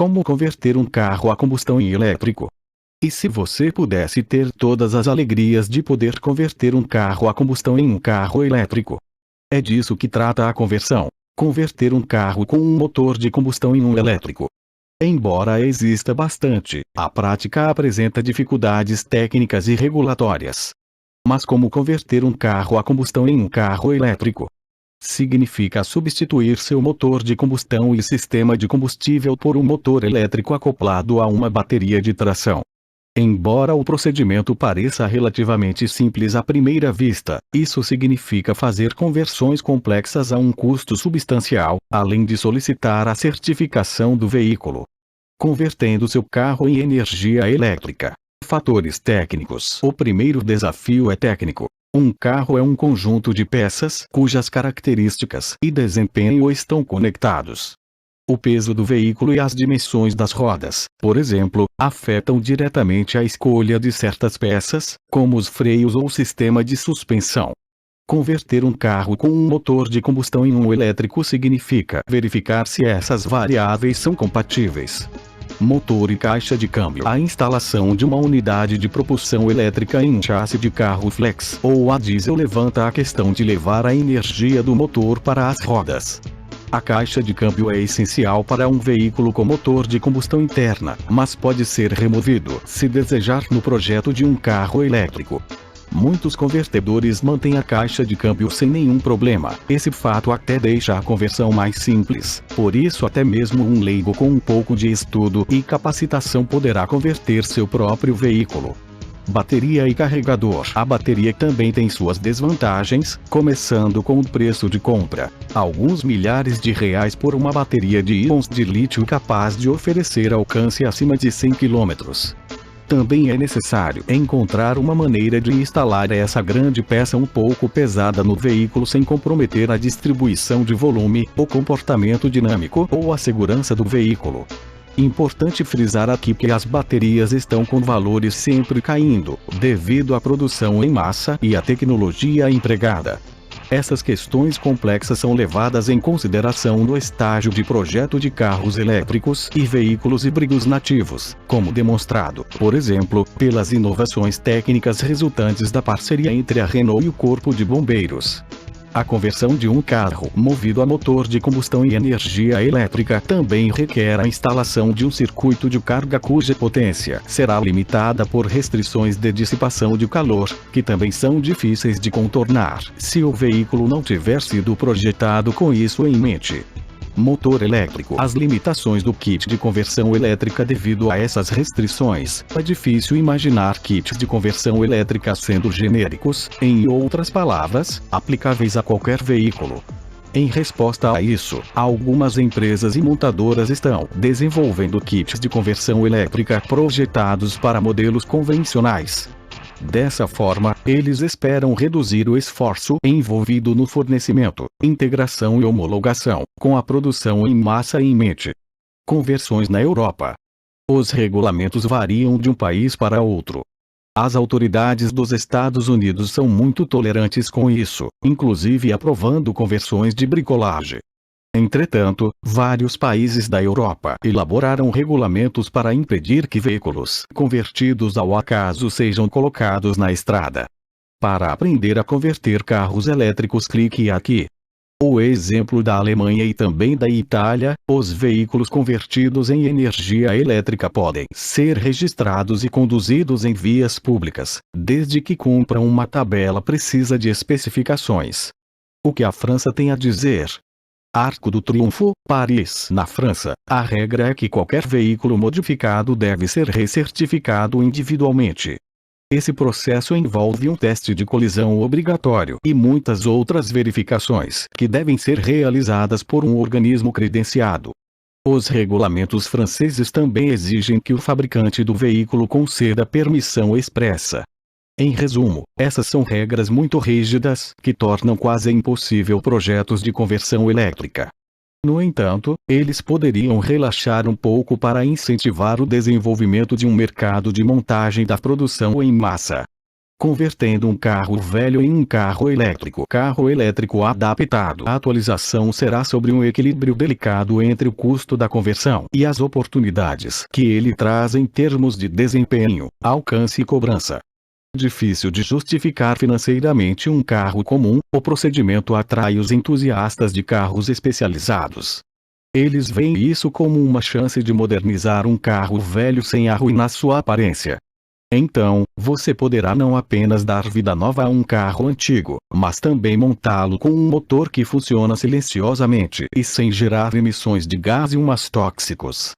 Como converter um carro a combustão em elétrico? E se você pudesse ter todas as alegrias de poder converter um carro a combustão em um carro elétrico? É disso que trata a conversão. Converter um carro com um motor de combustão em um elétrico. Embora exista bastante, a prática apresenta dificuldades técnicas e regulatórias. Mas como converter um carro a combustão em um carro elétrico? Significa substituir seu motor de combustão e sistema de combustível por um motor elétrico acoplado a uma bateria de tração. Embora o procedimento pareça relativamente simples à primeira vista, isso significa fazer conversões complexas a um custo substancial, além de solicitar a certificação do veículo. Convertendo seu carro em energia elétrica. Fatores técnicos. O primeiro desafio é técnico. Um carro é um conjunto de peças cujas características e desempenho estão conectados. O peso do veículo e as dimensões das rodas, por exemplo, afetam diretamente a escolha de certas peças, como os freios ou o sistema de suspensão. Converter um carro com um motor de combustão em um elétrico significa verificar se essas variáveis são compatíveis. Motor e caixa de câmbio. A instalação de uma unidade de propulsão elétrica em um chassi de carro flex ou a diesel levanta a questão de levar a energia do motor para as rodas. A caixa de câmbio é essencial para um veículo com motor de combustão interna, mas pode ser removido se desejar no projeto de um carro elétrico. Muitos convertedores mantêm a caixa de câmbio sem nenhum problema. Esse fato até deixa a conversão mais simples. Por isso até mesmo um leigo com um pouco de estudo e capacitação poderá converter seu próprio veículo. Bateria e carregador. A bateria também tem suas desvantagens, começando com o preço de compra. Alguns milhares de reais por uma bateria de íons de lítio capaz de oferecer alcance acima de 100 km. Também é necessário encontrar uma maneira de instalar essa grande peça um pouco pesada no veículo sem comprometer a distribuição de volume, o comportamento dinâmico ou a segurança do veículo. Importante frisar aqui que as baterias estão com valores sempre caindo, devido à produção em massa e à tecnologia empregada. Essas questões complexas são levadas em consideração no estágio de projeto de carros elétricos e veículos híbridos nativos, como demonstrado, por exemplo, pelas inovações técnicas resultantes da parceria entre a Renault e o Corpo de Bombeiros. A conversão de um carro movido a motor de combustão em energia elétrica também requer a instalação de um circuito de carga cuja potência será limitada por restrições de dissipação de calor, que também são difíceis de contornar se o veículo não tiver sido projetado com isso em mente. Motor elétrico. As limitações do kit de conversão elétrica devido a essas restrições. É difícil imaginar kits de conversão elétrica sendo genéricos, em outras palavras, aplicáveis a qualquer veículo. Em resposta a isso, algumas empresas e montadoras estão desenvolvendo kits de conversão elétrica projetados para modelos convencionais. Dessa forma, eles esperam reduzir o esforço envolvido no fornecimento, integração e homologação, com a produção em massa em mente. Conversões na Europa. Os regulamentos variam de um país para outro. As autoridades dos Estados Unidos são muito tolerantes com isso, inclusive aprovando conversões de bricolagem. Entretanto, vários países da Europa elaboraram regulamentos para impedir que veículos convertidos ao acaso sejam colocados na estrada. Para aprender a converter carros elétricos, clique aqui. O exemplo da Alemanha e também da Itália, os veículos convertidos em energia elétrica podem ser registrados e conduzidos em vias públicas, desde que cumpram uma tabela precisa de especificações. O que a França tem a dizer? Arco do Triunfo, Paris. Na França, a regra é que qualquer veículo modificado deve ser recertificado individualmente. Esse processo envolve um teste de colisão obrigatório e muitas outras verificações que devem ser realizadas por um organismo credenciado. Os regulamentos franceses também exigem que o fabricante do veículo conceda permissão expressa. Em resumo, essas são regras muito rígidas, que tornam quase impossível projetos de conversão elétrica. No entanto, eles poderiam relaxar um pouco para incentivar o desenvolvimento de um mercado de montagem da produção em massa. convertendo um carro velho em um carro elétrico. Carro elétrico adaptado. A atualização será sobre um equilíbrio delicado entre o custo da conversão e as oportunidades que ele traz em termos de desempenho, alcance e cobrança. Difícil de justificar financeiramente um carro comum, o procedimento atrai os entusiastas de carros especializados. Eles veem isso como uma chance de modernizar um carro velho sem arruinar sua aparência. Então, você poderá não apenas dar vida nova a um carro antigo, mas também montá-lo com um motor que funciona silenciosamente e sem gerar emissões de gases tóxicos.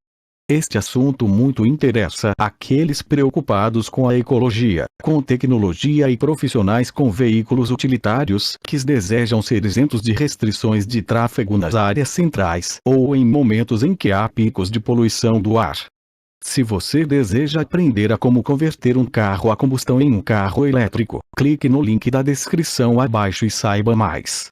Este assunto muito interessa aqueles preocupados com a ecologia, com tecnologia e profissionais com veículos utilitários que desejam ser isentos de restrições de tráfego nas áreas centrais ou em momentos em que há picos de poluição do ar. Se você deseja aprender a como converter um carro a combustão em um carro elétrico, clique no link da descrição abaixo e saiba mais.